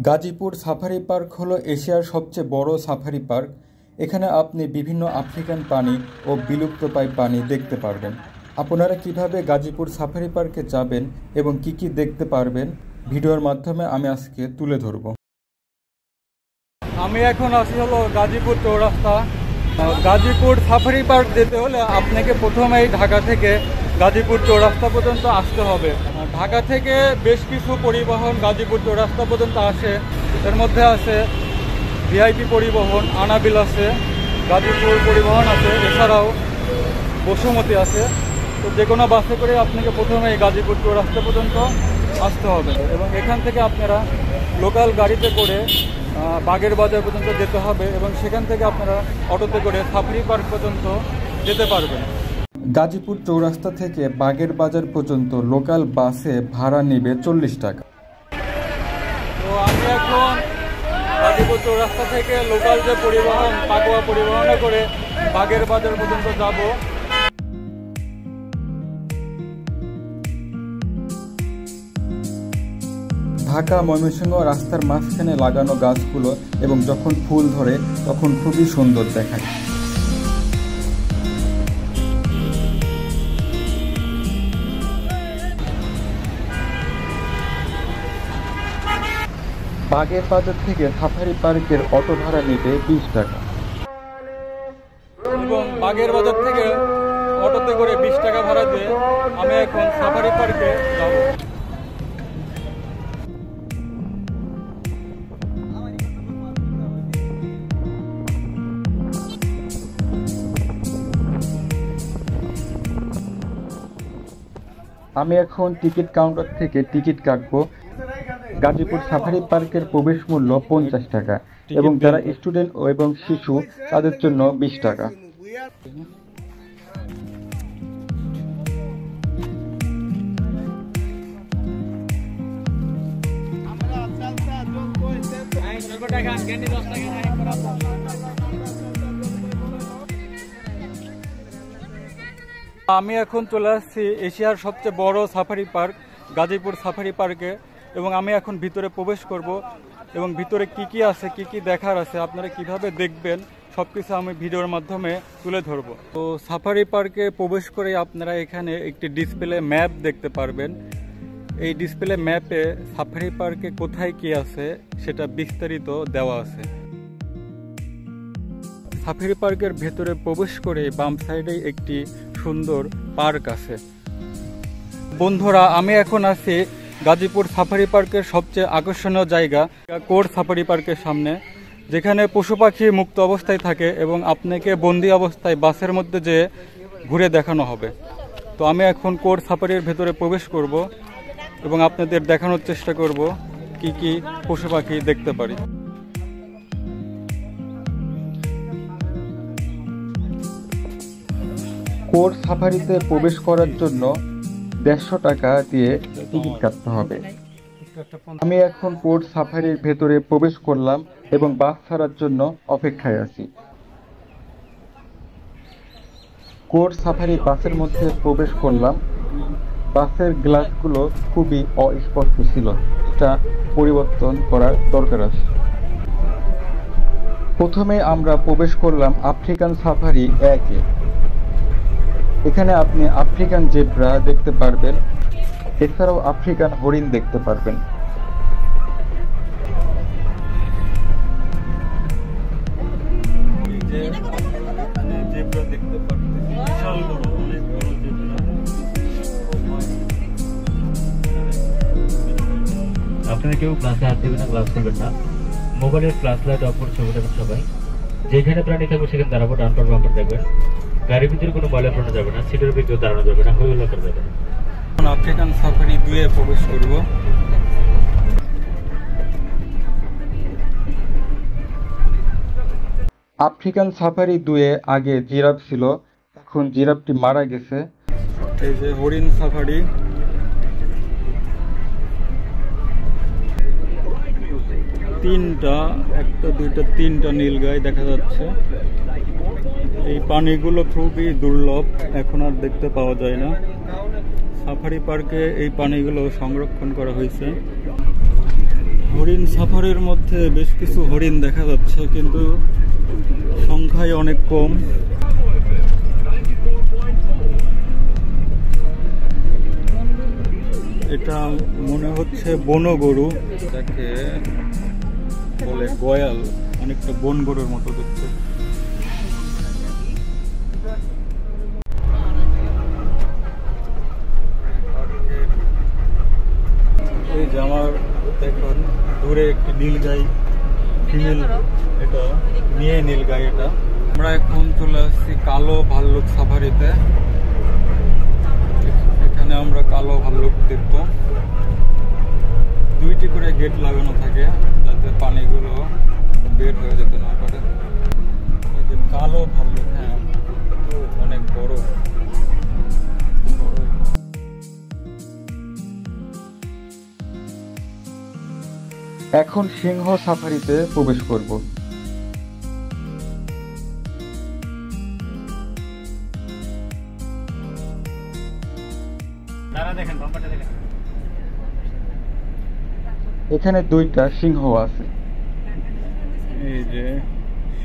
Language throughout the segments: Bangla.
গাজীপুর সাফারি পার্ক হলো এশিয়ার সবচেয়ে বড় সাফারি পার্ক। এখানে আপনি বিভিন্ন আফ্রিকান প্রাণী ও বিলুপ্তপ্রায় প্রাণী দেখতে পারবেন। আপনারা কিভাবে গাজীপুর সাফারি পার্কে যাবেন এবং কি কি দেখতে পারবেন ভিডিওর মাধ্যমে আমি আজকে তুলে ধরব। আমি এখন আছি হলো গাজীপুর চৌরাস্তা। গাজীপুর সাফারি পার্ক যেতে হলে আপনাকে প্রথমেই ঢাকা থেকে গাজীপুর চৌরাস্তা পর্যন্ত আসতে হবে। ঢাকা থেকে বেশ কিছু পরিবহন গাজীপুর চৌরাস্তা পর্যন্ত আসে। এর মধ্যে আছে ভিআইপি পরিবহন, আনাবিল আছে, গাজীপুর পরিবহন আছে, এছাড়াও বসুমতি আছে। তো যে কোনো বাসে করে আপনাকে প্রথমে গাজীপুর চৌরাস্তা পর্যন্ত আসতে হবে এবং এখান থেকে আপনারা লোকাল গাড়িতে করে বাগের বাজার পর্যন্ত যেতে হবে এবং সেখান থেকে আপনারা অটোতে করে সাফারি পার্ক পর্যন্ত যেতে পারবেন। গাজীপুর চৌরাস্তা থেকে বাগের বাজার পর্যন্ত লোকাল বাসে ভাড়া নেবে 40 টাকা। তো আমি এখন গাজীপুর চৌরাস্তা থেকে লোকাল যে পরিবহন পাকুয়া পরিবহনে করে বাগের বাজার পর্যন্ত যাব। ঢাকা ময়মনসিংহ রাস্তার মাঝখানে লাগানো গাছগুলো এবং যখন ফুল ধরে তখন খুবই সুন্দর দেখায়। বাগের বাজার থেকে সাফারি পার্কের অটো ভাড়া নেবে 20 টাকা এবং বাগের বাজার থেকে অটোতে করে 20 টাকা ভাড়া দিয়ে আমি এখন সাফারি পার্কে যাব। আমি এখন টিকিট কাউন্টার থেকে টিকিট কাটবো। গাজীপুর সাফারি পার্কের প্রবেশ মূল্য 50 টাকা এবং যারা স্টুডেন্ট এবং শিশু তাদের জন্য 20 টাকা। আমি এখন চলে আসছি এশিয়ার সবচেয়ে বড় সাফারি পার্ক গাজীপুর সাফারি পার্কে এবং আমি এখন ভিতরে প্রবেশ করব এবং ভিতরে কি কি আছে, কি কি দেখার আছে, আপনারা কিভাবে দেখবেন সবকিছু আমি ভিডিওর মাধ্যমে তুলে ধরব। তো সাফারি পার্কে প্রবেশ করে আপনারা এখানে একটি ডিসপ্লে ম্যাপ দেখতে পারবেন। এই ডিসপ্লে ম্যাপে সাফারি পার্কে কোথায় কি আছে সেটা বিস্তারিত দেওয়া আছে। সাফারি পার্কের ভেতরে প্রবেশ করে বাম সাইডে একটি সুন্দর পার্ক আছে। বন্ধুরা, আমি এখন আছি গাজীপুর সাফারি পার্কের সবচেয়ে আকর্ষণীয় জায়গা কোর সাফারি পার্কের সামনে, যেখানে পশু পাখি মুক্ত অবস্থায় থাকে এবং আপনাকে বন্দি অবস্থায় বাসের মধ্যে যেয়ে ঘুরে দেখানো হবে। তো আমি এখন কোর সাফারির ভেতরে প্রবেশ করব এবং আপনাদের দেখানোর চেষ্টা করব কি কি পশু পাখি দেখতে পারি। কোর সাফারিতে প্রবেশ করার জন্য 150 টাকা দিয়ে টিকিট কাটতে হবে। আমি এখন কোর সাফারির ভেতরে প্রবেশ করলাম এবং বাস ছাড়ার জন্য অপেক্ষায় আছি। কোর সাফারি বাসের মধ্যে প্রবেশ করলাম। বাসের গ্লাসগুলো খুবই অস্পষ্ট ছিল, এটা পরিবর্তন করার দরকার আছে। প্রথমে আমরা প্রবেশ করলাম আফ্রিকান সাফারি 1-এ। এখানে আপনি আফ্রিকান জেব্রা দেখতে পারবেন, এছাড়াও আফ্রিকান হরিণ দেখতে পারবেন। আপনারা কেউ ক্লাসে হাত দেবেন না, ক্লাস করবেন না। মোবাইলের ফ্ল্যাশ লাইট অফ করে ছবি দেবেন সবাই। যেখানে প্রাণী থাকবে সেখানে দাঁড়াবো, ডান পার বাম পার দেখবেন। গাড়ির ভিতরে কোনো ময়লা ফেলানো যাবে না, সিটের উপরে কেউ দাঁড়ানো যাবে না, হই হল্লা করা যাবে না। আফ্রিকান সাফারি 2-এ প্রবেশ করব। আফ্রিকান সাফারি 2-এ আগে জিরাফ ছিল, এখন জিরাফটি মারা গেছে। এই যে হরিণ সাফারি। একটা দুইটা তিনটা নীলগাই দেখা যাচ্ছে। এই পানিগুলো খুবই দুর্লভ, এখন আর দেখতে পাওয়া যায় না। সাফারি পার্কে এই পানিগুলো সংরক্ষণ করা হয়েছে। হরিণ সাফারির মধ্যে বেশ কিছু হরিণ দেখা যাচ্ছে, কিন্তু সংখ্যায় অনেক কম। এটা মনে হচ্ছে বনগরু, যাকে বলে গয়াল, অনেকটা বন গরুর মতো দেখতে। এই যে আমার দেখুন দূরে একটি নীলগাই ফিমেল, এটা মেয়ে নীলগাই। এটা আমরা এখন চলে আসছি কালো ভাল্লুক সাফারিতে। এখানে আমরা কালো ভাল্লুক দেখব। দুইটি করে গেট লাগানো থাকে যাতে পানিগুলো বের হয়ে যেতে না পারে। এই যে কালো ভাল্লুক, হ্যাঁ অনেক বড়। এখন সিংহ সাফারিতে প্রবেশ করব। এখানে দুইটা সিংহ আছে। এই যে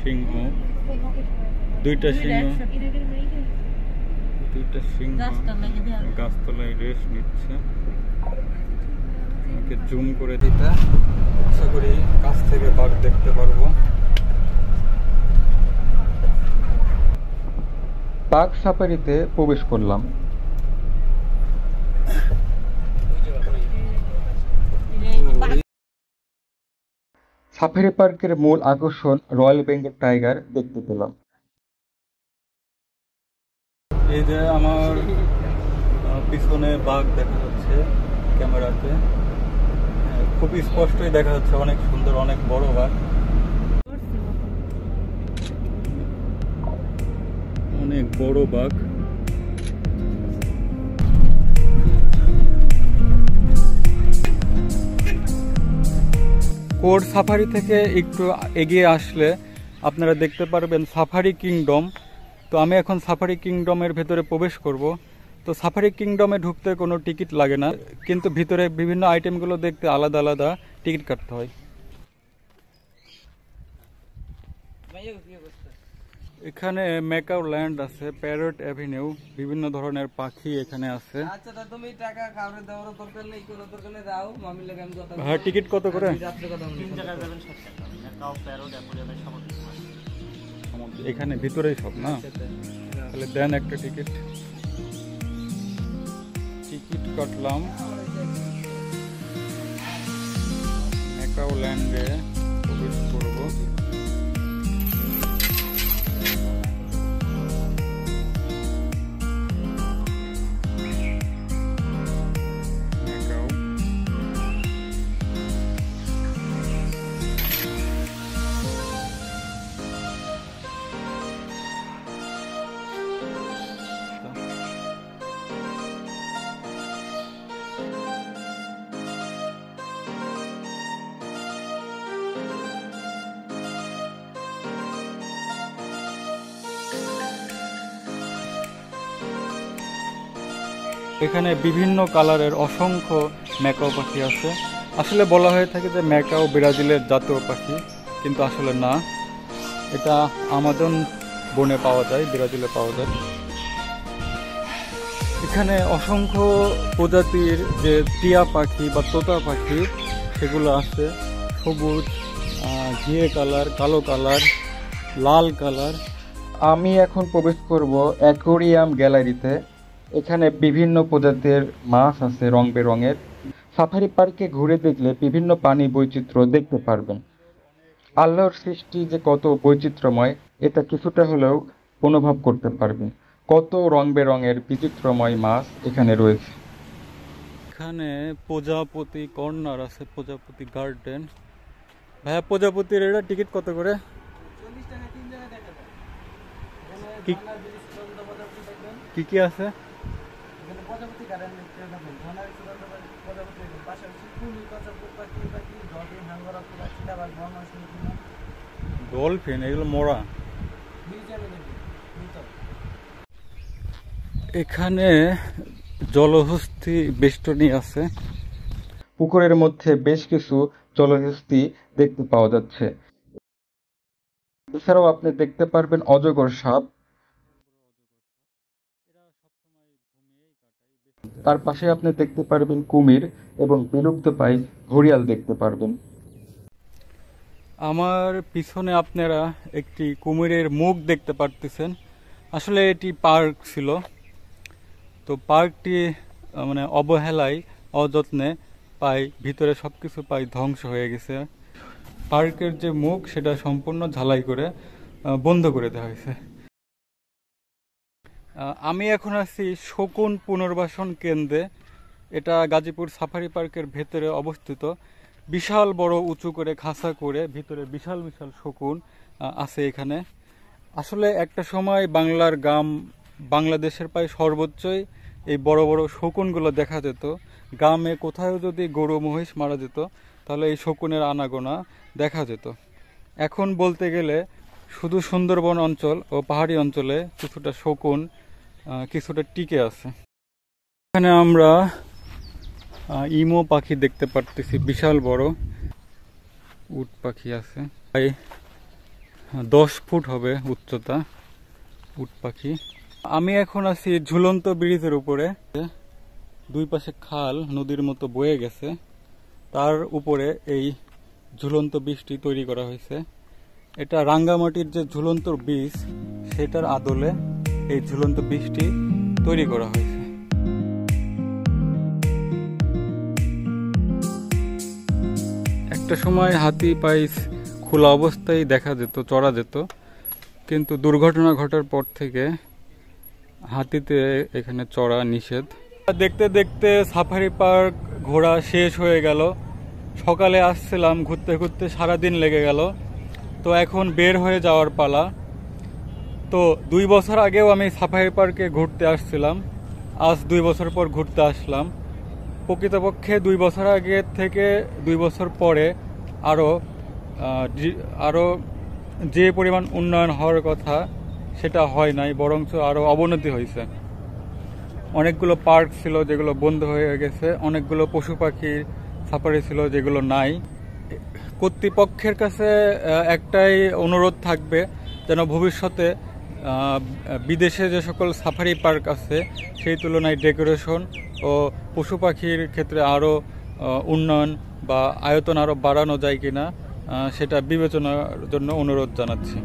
সিংহ, দুইটা সিংহ গাছতলায় রেস্ট নিচ্ছে। আমাকে জুম করে দিতে, আশা করি কাছ থেকে বাঘ দেখতে পারবো। বাঘ সাফারিতে প্রবেশ করলাম। সাফারি পার্কের মূল আকর্ষণ রয়্যাল বেঙ্গল টাইগার দেখতে পেলাম। এই যে আমার পিছনে বাঘ দেখা যাচ্ছে ক্যামেরাতে, খুব স্পষ্টই দেখা যাচ্ছে, অনেক সুন্দর, অনেক বড় বাঘ, অনেক বড় বাঘ। কোর্ট সাফারি থেকে একটু এগিয়ে আসলে আপনারা দেখতে পারবেন সাফারি কিংডম। তো আমি এখন সাফারি কিংডমের ভেতরে প্রবেশ করব। তো সাফারি কিংডমে ঢুকতে কোনো টিকিট লাগে না, কিন্তু ভিতরে বিভিন্ন আইটেমগুলো দেখতে আলাদা আলাদা টিকিট কাটতে হয়। এখানে ম্যাকাও ল্যান্ড আছে, প্যারট অ্যাভিনিউ, বিভিন্ন ধরনের পাখি এখানে আছে। হ্যাঁ, টিকিট কত করে? এখানে ভিতরেই সব না? তাহলে দেন একটা টিকিট। টিকিট কাটলাম, ম্যাকাও ল্যান্ডে প্রবেশ করব। এখানে বিভিন্ন কালারের অসংখ্য ম্যাকাও পাখি আছে। আসলে বলা হয়ে থাকে যে ম্যাকাও ব্রাজিলের জাতীয় পাখি, কিন্তু আসলে না, এটা আমাজন বনে পাওয়া যায়, ব্রাজিলে পাওয়া যায়। এখানে অসংখ্য প্রজাতির যে টিয়া পাখি বা তোতা পাখি সেগুলো আছে, সবুজ, ঘিয়ে কালার, কালো কালার, লাল কালার। আমি এখন প্রবেশ করব অ্যাকোয়ারিয়াম গ্যালারিতে। এখানে বিভিন্ন প্রজাতির মাছ আছে রং বেরঙের। সাফারি পার্কে ঘুরে দেখলে বিভিন্ন প্রাণী বৈচিত্র্য দেখতে পারবেন। আল্লাহর সৃষ্টি যে কত বৈচিত্র্যময়, এটা কিছুটা হলেও অনুভব করতে পারবেন। কত রং বেরঙের বিচিত্রময় মাছ এখানে রয়েছে। এখানে প্রজাপতি কর্নার আছে, প্রজাপতি গার্ডেন। ভাইয়া, প্রজাপতির এটা টিকিট কত করে? কি কি আছে? ডলফিন, এগুলো মরা। এখানে জলহস্তী বেষ্টনী আছে। পুকুরের মধ্যে বেশ কিছু জলহস্তী দেখতে পাওয়া যাচ্ছে। এছাড়াও আপনি দেখতে পারবেন অজগর সাপ। তার পাশে আপনি দেখতে পারবেন কুমির এবং বিলুপ্তপ্রায় ঘড়িয়াল দেখতে পারবেন। আমার পিছনে আপনারা একটি কুমিরের মুখ দেখতে পারতেছেন। আসলে এটি পার্ক ছিল, তো পার্কটি মানে অবহেলায় অযত্নে ভিতরে সবকিছু ধ্বংস হয়ে গেছে। পার্কের যে মুখ সেটা সম্পূর্ণ ঝালাই করে বন্ধ করে দেওয়া হয়েছে। আমি এখন আছি শকুন পুনর্বাসন কেন্দ্রে। এটা গাজীপুর সাফারি পার্কের ভেতরে অবস্থিত। বিশাল বড় উঁচু করে খাঁচা করে ভিতরে বিশাল বিশাল শকুন আছে এখানে। আসলে একটা সময় বাংলার গ্রাম, বাংলাদেশের প্রায় সর্বোচ্চই এই বড় বড় শকুনগুলো দেখা যেত। গ্রামে কোথাও যদি গরু মহিষ মারা যেত তাহলে এই শকুনের আনাগোনা দেখা যেত। এখন বলতে গেলে শুধু সুন্দরবন অঞ্চল ও পাহাড়ি অঞ্চলে কিছুটা শকুন কিছুটা টিকে আছে। এখানে আমরা ইমো পাখি দেখতে পারতেছি, বিশাল বড় উট পাখি আছে, প্রায় 10 ফুট হবে উচ্চতা উট পাখি। আমি এখন আছি ঝুলন্ত ব্রিজের উপরে। দুই পাশে খাল নদীর মতো বয়ে গেছে, তার উপরে এই ঝুলন্ত ব্রিজটি তৈরি করা হয়েছে। এটা রাঙ্গামাটির যে ঝুলন্ত ব্রিজ সেটার আদলে এই ঝুলন্ত ব্রিজটি তৈরি করা হয়েছে। একটা সময় হাতি পাইস খোলা অবস্থায় দেখা যেত, চড়া যেত, কিন্তু দুর্ঘটনা ঘটার পর থেকে হাতিতে এখানে চড়া নিষেধ। দেখতে দেখতে সাফারি পার্ক ঘোরা শেষ হয়ে গেল। সকালে আসছিলাম, ঘুরতে ঘুরতে সারাদিন লেগে গেল। তো এখন বের হয়ে যাওয়ার পালা। তো 2 বছর আগেও আমি সাফারি পার্কে ঘুরতে আসছিলাম, আজ 2 বছর পর ঘুরতে আসলাম। প্রকৃতপক্ষে 2 বছর আগে থেকে 2 বছর পরে আরও যে পরিমাণ উন্নয়ন হওয়ার কথা সেটা হয় নাই, বরঞ্চ আরও অবনতি হয়েছে। অনেকগুলো পার্ক ছিল যেগুলো বন্ধ হয়ে গেছে, অনেকগুলো পশু পাখির সাফারি ছিল যেগুলো নাই। কর্তৃপক্ষের কাছে একটাই অনুরোধ থাকবে, যেন ভবিষ্যতে বিদেশে যে সকল সাফারি পার্ক আছে সেই তুলনায় ডেকোরেশন ও পশু পাখির ক্ষেত্রে আরও উন্নয়ন বা আয়তন আরও বাড়ানো যায় কিনা সেটা বিবেচনার জন্য অনুরোধ জানাচ্ছি।